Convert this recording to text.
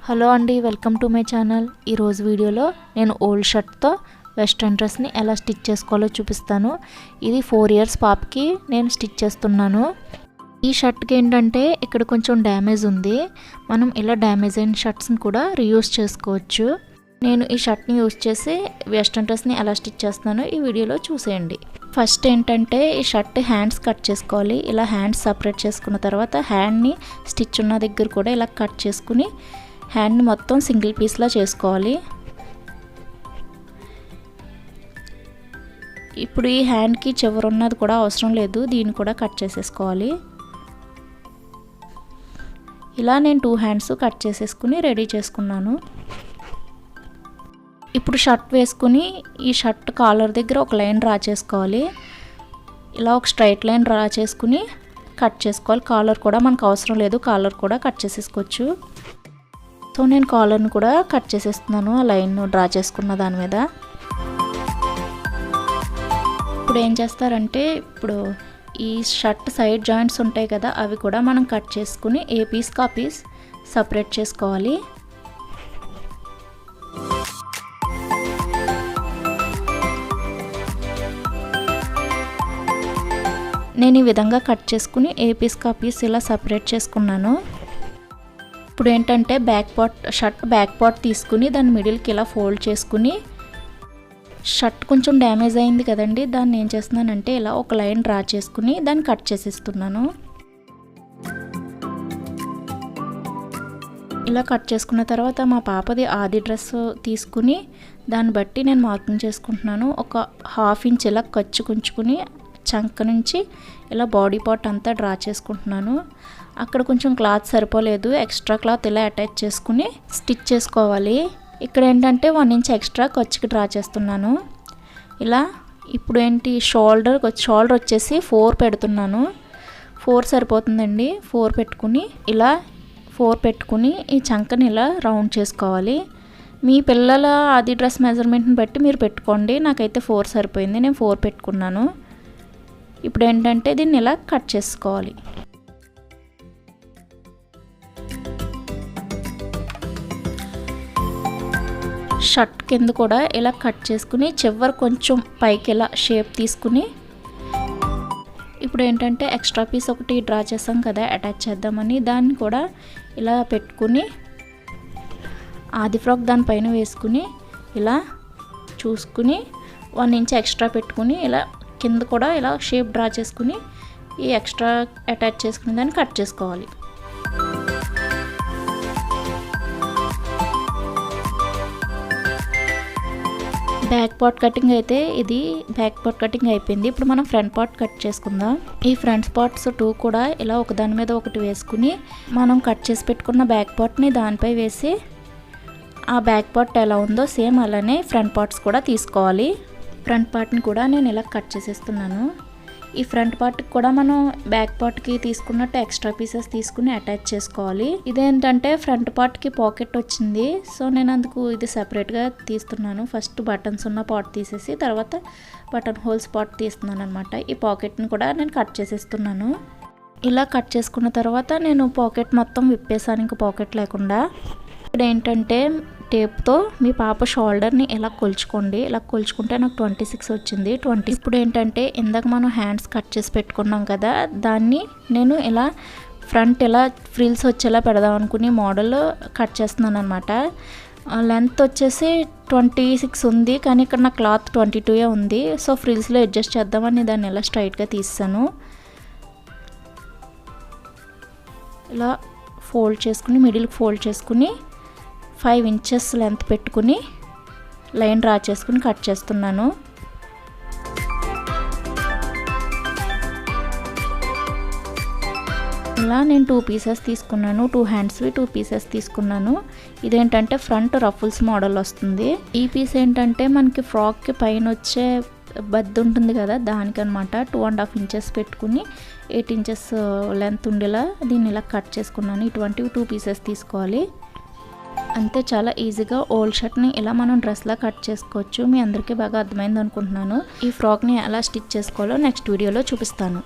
Hello అండి, welcome to my channel. ఈరోజు వీడియోలో నేను ఓల్డ్ షర్ట్తో వెస్ట్రన్ డ్రెస్ని ఎలా స్టిచ్ చేసుకోవాలో చూపిస్తాను. ఇది 4 ఇయర్స్ పాపకి నేను స్టిచ్ చేస్తున్నాను. ఈ షర్ట్కి ఏంటంటే ఇక్కడ కొంచెం డ్యామేజ్ ఉంది. మనం ఇలా డ్యామేజ్ అయిన షర్ట్స్ని కూడా రీయూస్ చేసుకోవచ్చు. నేను ఈ షర్ట్ని యూస్ చేసి వెస్ట్రన్ డ్రెస్ని ఎలా స్టిచ్ చేస్తున్నానో ఈ వీడియోలో చూసేయండి. ఫస్ట్ ఏంటంటే ఈ షర్ట్ హ్యాండ్స్ కట్ చేసుకోవాలి. ఇలా హ్యాండ్స్ సపరేట్ చేసుకున్న తర్వాత హ్యాండ్ని స్టిచ్ ఉన్న దగ్గర కూడా ఇలా కట్ చేసుకుని హ్యాండ్ని మొత్తం సింగిల్ పీస్లా చేసుకోవాలి. ఇప్పుడు ఈ హ్యాండ్కి చివర ఉన్నది కూడా అవసరం లేదు, దీన్ని కూడా కట్ చేసేసుకోవాలి. ఇలా నేను 2 హ్యాండ్స్ కట్ చేసేసుకుని రెడీ చేసుకున్నాను. ఇప్పుడు షర్ట్ వేసుకుని ఈ షర్ట్ కాలర్ దగ్గర ఒక లైన్ డ్రా చేసుకోవాలి. ఇలా ఒక స్ట్రైట్ లైన్ డ్రా చేసుకుని కట్ చేసుకోవాలి. కాలర్ కూడా మనకు అవసరం లేదు, కాలర్ కూడా కట్ చేసేసుకోవచ్చు. సో నేను కాలర్ని కూడా కట్ చేసేస్తున్నాను ఆ లైన్ డ్రా చేసుకున్న దాని మీద. ఇప్పుడు ఏం చేస్తారంటే ఇప్పుడు ఈ షర్ట్ సైడ్ జాయింట్స్ ఉంటాయి కదా, అవి కూడా మనం కట్ చేసుకుని ఏ పీస్కి ఆ పీస్ సపరేట్ చేసుకోవాలి. నేను ఈ విధంగా కట్ చేసుకుని ఏ పీస్కి ఆ పీస్ ఇలా సపరేట్ చేసుకున్నాను. ఇప్పుడు ఏంటంటే షర్ట్ బ్యాక్ పార్ట్ తీసుకుని దాని మిడిల్కి ఇలా ఫోల్డ్ చేసుకుని, షర్ట్ కొంచెం డ్యామేజ్ అయింది కదండి, దాన్ని ఏం చేస్తున్నానంటే ఇలా ఒక లైన్ డ్రా చేసుకుని దాన్ని కట్ చేసేస్తున్నాను. ఇలా కట్ చేసుకున్న తర్వాత మా పాపది ఆది డ్రెస్ తీసుకుని దాన్ని బట్టి నేను మార్కింగ్ చేసుకుంటున్నాను. ఒక 1/2 ఇంచ్ ఇలా ఖర్చు కుంచుకుని చంక నుంచి ఇలా బాడీ పార్ట్ అంతా డ్రా చేసుకుంటున్నాను. అక్కడ కొంచెం క్లాత్ సరిపోలేదు, ఎక్స్ట్రా క్లాత్ ఇలా అటాచ్ చేసుకుని స్టిచ్ చేసుకోవాలి. ఇక్కడ ఏంటంటే 1 ఇంచ్ ఎక్స్ట్రా ఖర్చుకి డ్రా చేస్తున్నాను. ఇలా ఇప్పుడు ఏంటి షోల్డర్ వచ్చేసి 4 పెడుతున్నాను. 4 సరిపోతుందండి. 4 పెట్టుకుని ఇలా 4 పెట్టుకుని ఈ చంకని ఇలా రౌండ్ చేసుకోవాలి. మీ పిల్లల ఆది డ్రెస్ మెజర్మెంట్ని బట్టి మీరు పెట్టుకోండి. నాకైతే 4 సరిపోయింది, నేను 4 పెట్టుకున్నాను. ఇప్పుడు ఏంటంటే దీన్ని ఇలా కట్ చేసుకోవాలి. షర్ట్ కింద కూడా ఇలా కట్ చేసుకుని చివరి కొంచెం పైకి ఇలా షేప్ తీసుకుని, ఇప్పుడు ఏంటంటే ఎక్స్ట్రా పీస్ ఒకటి డ్రా చేసాం కదా అటాచ్ చేద్దామని, దాన్ని కూడా ఇలా పెట్టుకుని ఆది ఫ్రాక్ దానిపైన వేసుకుని ఇలా చూసుకుని 1 ఇంచ్ ఎక్స్ట్రా పెట్టుకుని ఇలా కింద కూడా ఇలా షేప్ డ్రా చేసుకుని ఈ ఎక్స్ట్రా అటాచ్ చేసుకుని దాన్ని కట్ చేసుకోవాలి. బ్యాక్ పార్ట్ కటింగ్ అయితే ఇది బ్యాక్ పార్ట్ కటింగ్ అయిపోయింది. ఇప్పుడు మనం ఫ్రంట్ పార్ట్ కట్ చేసుకుందాం. ఈ ఫ్రంట్ పార్ట్స్ 2 కూడా ఇలా ఒకదాని మీద ఒకటి వేసుకుని మనం కట్ చేసి పెట్టుకున్న బ్యాక్ పార్ట్ని దానిపై వేసి ఆ బ్యాక్ పార్ట్ ఎలా ఉందో సేమ్ అలానే ఫ్రంట్ పార్ట్స్ కూడా తీసుకోవాలి. ఫ్రంట్ పార్ట్ని కూడా నేను ఇలా కట్ చేసేస్తున్నాను. ఈ ఫ్రంట్ పార్ట్కి కూడా మనం బ్యాక్ పార్ట్కి తీసుకున్నట్టు ఎక్స్ట్రా పీసెస్ తీసుకుని అటాచ్ చేసుకోవాలి. ఇదేంటంటే ఫ్రంట్ పార్ట్కి పాకెట్ వచ్చింది, సో నేను అందుకు ఇది సెపరేట్గా తీస్తున్నాను. ఫస్ట్ బటన్స్ ఉన్న పార్ట్ తీసేసి తర్వాత బటన్ హోల్స్ పార్ట్ తీస్తున్నాను అనమాట. ఈ పాకెట్ని కూడా నేను కట్ చేసేస్తున్నాను. ఇలా కట్ చేసుకున్న తర్వాత నేను పాకెట్ మొత్తం విప్పేసాను, ఇంకా పాకెట్ లేకుండా. ఇక్కడ ఏంటంటే టేప్తో మీ పాప షోల్డర్ని ఇలా కొలుచుకోండి. ఇలా కొలుచుకుంటే నాకు 26 వచ్చింది. ఇప్పుడు ఏంటంటే ఇందాక మనం హ్యాండ్స్ కట్ చేసి పెట్టుకున్నాం కదా, దాన్ని నేను ఇలా ఫ్రంట్ ఇలా ఫ్రిల్స్ వచ్చేలా పెడదాం అనుకుని మోడల్ కట్ చేస్తున్నాను అనమాట. లెంత్ వచ్చేసి 26 ఉంది, కానీ ఇక్కడ నా క్లాత్ 22 ఉంది. సో ఫ్రిల్స్లో అడ్జస్ట్ చేద్దామని దాన్ని ఇలా స్ట్రైట్గా తీసాను. ఇలా ఫోల్డ్ చేసుకుని మిడిల్కి ఫోల్డ్ చేసుకుని 5 ఇంచెస్ లెంత్ పెట్టుకుని లైన్ డ్రా చేసుకుని కట్ చేస్తున్నాను. ఇలా నేను 2 పీసెస్ తీసుకున్నాను. 2 హ్యాండ్స్వి 2 పీసెస్ తీసుకున్నాను. ఇదేంటంటే ఫ్రంట్ రఫుల్స్ మోడల్ వస్తుంది. ఈ పీస్ ఏంటంటే మనకి ఫ్రాక్కి పైన వచ్చే బద్ద ఉంటుంది కదా, దానికనమాట. 2.5 ఇంచెస్ పెట్టుకుని 8 ఇంచెస్ లెంత్ ఉండేలా దీన్ని ఇలా కట్ చేసుకున్నాను. ఇటువంటివి 2 పీసెస్ తీసుకోవాలి. అంతే, చాలా ఈజీగా ఓల్డ్ షర్ట్ని ఇలా మనం డ్రెస్లా కట్ చేసుకోవచ్చు. మీ అందరికీ బాగా అర్థమైంది అనుకుంటున్నాను. ఈ ఫ్రాక్ని ఎలా స్టిచ్ చేసుకోవాలో నెక్స్ట్ వీడియోలో చూపిస్తాను.